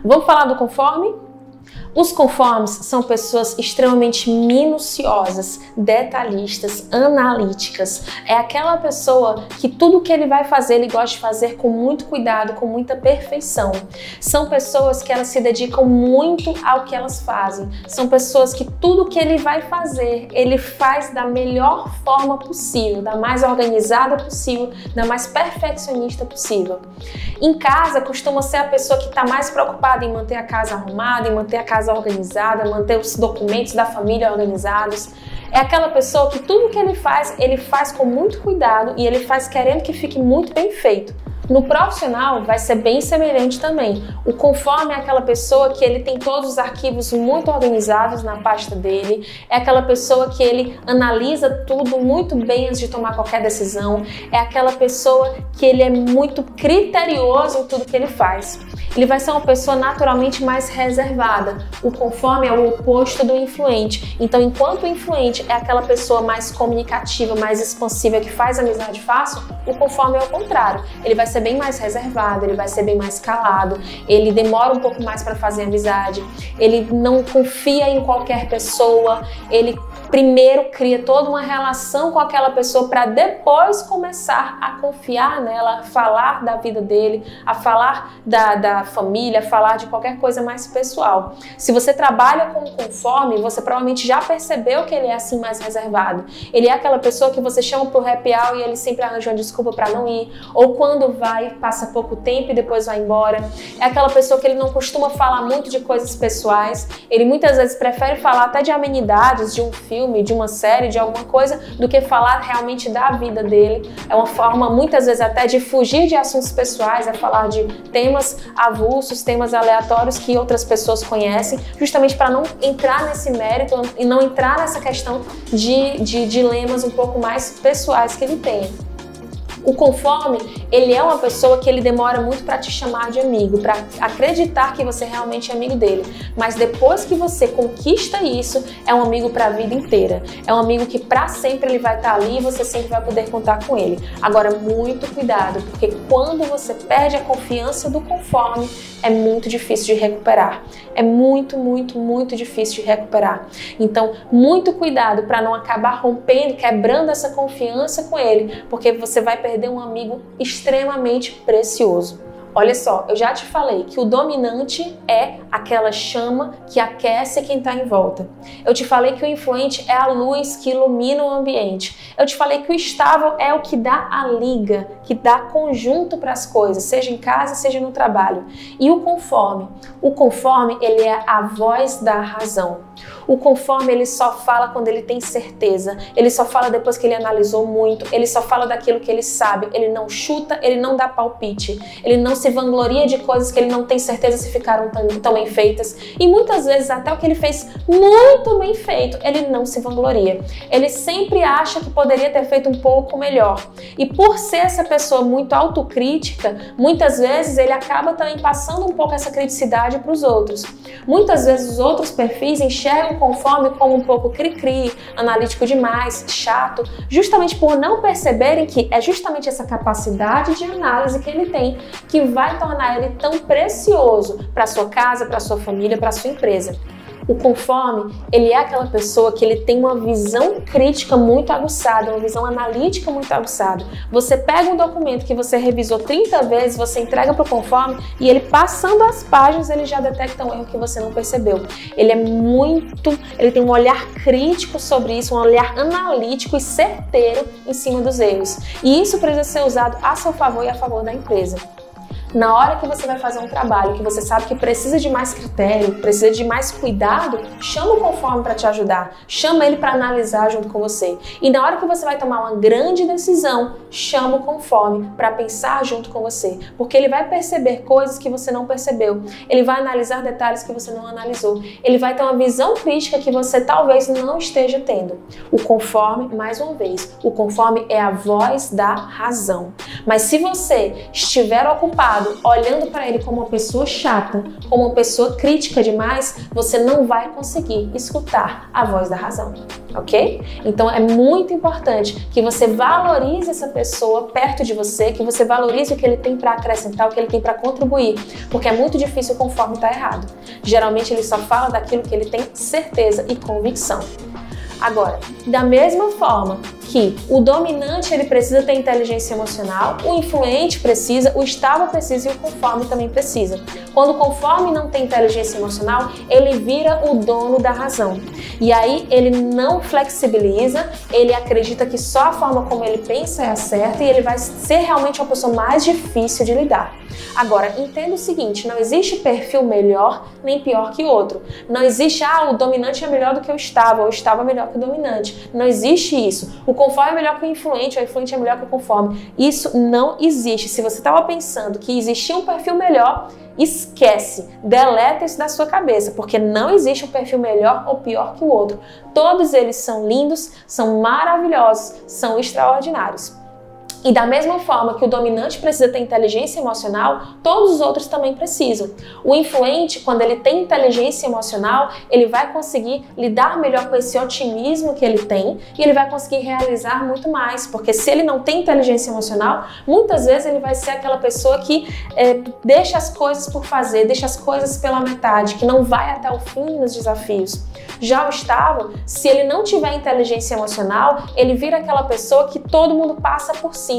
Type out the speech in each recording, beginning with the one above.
Vamos falar do conforme? Os conformes são pessoas extremamente minuciosas, detalhistas, analíticas. É aquela pessoa que tudo que ele vai fazer, ele gosta de fazer com muito cuidado, com muita perfeição. São pessoas que elas se dedicam muito ao que elas fazem. São pessoas que tudo que ele vai fazer, ele faz da melhor forma possível, da mais organizada possível, da mais perfeccionista possível. Em casa, costuma ser a pessoa que está mais preocupada em manter a casa arrumada, em manter a casa organizada, manter os documentos da família organizados. É aquela pessoa que tudo que ele faz com muito cuidado e ele faz querendo que fique muito bem feito. No profissional vai ser bem semelhante também. O conforme é aquela pessoa que ele tem todos os arquivos muito organizados na pasta dele, é aquela pessoa que ele analisa tudo muito bem antes de tomar qualquer decisão, é aquela pessoa que ele é muito criterioso em tudo que ele faz. Ele vai ser uma pessoa naturalmente mais reservada. O conforme é o oposto do influente. Então, enquanto o influente é aquela pessoa mais comunicativa, mais expansiva, que faz amizade fácil, o conforme é o contrário. Ele vai ser bem mais reservado, ele vai ser bem mais calado, ele demora um pouco mais para fazer amizade, ele não confia em qualquer pessoa, ele primeiro cria toda uma relação com aquela pessoa para depois começar a confiar nela, a falar da vida dele, a falar da família, a falar de qualquer coisa mais pessoal. Se você trabalha com o conforme, você provavelmente já percebeu que ele é assim mais reservado. Ele é aquela pessoa que você chama pro happy hour e ele sempre arranja uma desculpa para não ir, ou quando vai, passa pouco tempo e depois vai embora. É aquela pessoa que ele não costuma falar muito de coisas pessoais, ele muitas vezes prefere falar até de amenidades, de um filme, de uma série, de alguma coisa, do que falar realmente da vida dele. É uma forma, muitas vezes, até de fugir de assuntos pessoais, é falar de temas avulsos, temas aleatórios que outras pessoas conhecem, justamente para não entrar nesse mérito e não entrar nessa questão de dilemas um pouco mais pessoais que ele tem. O conforme, ele é uma pessoa que ele demora muito para te chamar de amigo, para acreditar que você realmente é amigo dele. Mas depois que você conquista isso, é um amigo para a vida inteira. É um amigo que para sempre ele vai estar ali e você sempre vai poder contar com ele. Agora, muito cuidado, porque quando você perde a confiança do conforme, é muito difícil de recuperar. É muito, muito, muito difícil de recuperar. Então, muito cuidado para não acabar rompendo, quebrando essa confiança com ele, porque você vai perder um amigo extremamente precioso. Olha só, eu já te falei que o dominante é aquela chama que aquece quem está em volta. Eu te falei que o influente é a luz que ilumina o ambiente. Eu te falei que o estável é o que dá a liga, que dá conjunto para as coisas, seja em casa, seja no trabalho. E o conforme ele é a voz da razão. O conforme ele só fala quando ele tem certeza, ele só fala depois que ele analisou muito, ele só fala daquilo que ele sabe, ele não chuta, ele não dá palpite, ele não se vangloria de coisas que ele não tem certeza se ficaram tão bem feitas, e muitas vezes até o que ele fez muito bem feito, ele não se vangloria. Ele sempre acha que poderia ter feito um pouco melhor, e por ser essa pessoa muito autocrítica, muitas vezes ele acaba também passando um pouco essa criticidade para os outros. Muitas vezes os outros perfis enxergam o conforme como um pouco cri-cri, analítico demais, chato, justamente por não perceberem que é justamente essa capacidade de análise que ele tem que vai tornar ele tão precioso para sua casa, para sua família, para sua empresa. O conforme, ele é aquela pessoa que ele tem uma visão crítica muito aguçada, uma visão analítica muito aguçada. Você pega um documento que você revisou 30 vezes, você entrega para o conforme e ele passando as páginas, ele já detecta um erro que você não percebeu. Ele tem um olhar crítico sobre isso, um olhar analítico e certeiro em cima dos erros. E isso precisa ser usado a seu favor e a favor da empresa. Na hora que você vai fazer um trabalho que você sabe que precisa de mais critério, precisa de mais cuidado, chama o conforme para te ajudar, chama ele para analisar junto com você. E na hora que você vai tomar uma grande decisão, chama o conforme para pensar junto com você, porque ele vai perceber coisas que você não percebeu, ele vai analisar detalhes que você não analisou, ele vai ter uma visão crítica que você talvez não esteja tendo. O conforme, mais uma vez, o conforme é a voz da razão. Mas se você estiver ocupado lado, olhando para ele como uma pessoa chata, como uma pessoa crítica demais, você não vai conseguir escutar a voz da razão, ok? Então é muito importante que você valorize essa pessoa perto de você, que você valorize o que ele tem para acrescentar, o que ele tem para contribuir, porque é muito difícil conforme está errado. Geralmente ele só fala daquilo que ele tem certeza e convicção. Agora, da mesma forma que o dominante ele precisa ter inteligência emocional, o influente precisa, o estável precisa e o conforme também precisa. Quando o conforme não tem inteligência emocional, ele vira o dono da razão. E aí ele não flexibiliza, ele acredita que só a forma como ele pensa é a certa e ele vai ser realmente uma pessoa mais difícil de lidar. Agora, entenda o seguinte, não existe perfil melhor nem pior que o outro. Não existe, o dominante é melhor do que o estável é melhor que o dominante. Não existe isso. O conforme é melhor que o influente é melhor que o conforme. Isso não existe. Se você estava pensando que existia um perfil melhor, esquece, deleta isso da sua cabeça, porque não existe um perfil melhor ou pior que o outro. Todos eles são lindos, são maravilhosos, são extraordinários. E da mesma forma que o dominante precisa ter inteligência emocional, todos os outros também precisam. O influente, quando ele tem inteligência emocional, ele vai conseguir lidar melhor com esse otimismo que ele tem e ele vai conseguir realizar muito mais, porque se ele não tem inteligência emocional, muitas vezes ele vai ser aquela pessoa que deixa as coisas por fazer, deixa as coisas pela metade, que não vai até o fim nos desafios. Já o estável, se ele não tiver inteligência emocional, ele vira aquela pessoa que todo mundo passa por cima,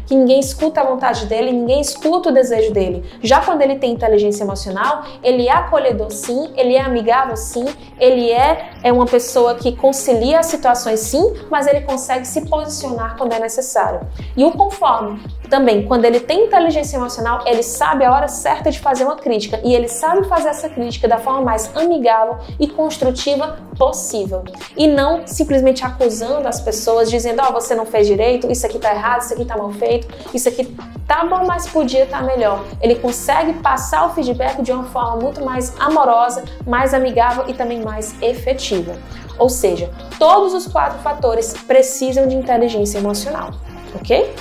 que ninguém escuta a vontade dele, ninguém escuta o desejo dele. Já quando ele tem inteligência emocional, ele é acolhedor sim, ele é amigável sim, ele é uma pessoa que concilia as situações sim, mas ele consegue se posicionar quando é necessário. E o conforme, também, quando ele tem inteligência emocional, ele sabe a hora certa de fazer uma crítica e ele sabe fazer essa crítica da forma mais amigável e construtiva possível. E não simplesmente acusando as pessoas, dizendo, você não fez direito, isso aqui tá errado, isso aqui tá mal feito, isso aqui tá bom, mas podia estar melhor. Ele consegue passar o feedback de uma forma muito mais amorosa, mais amigável e também mais efetiva. Ou seja, todos os 4 fatores precisam de inteligência emocional, ok?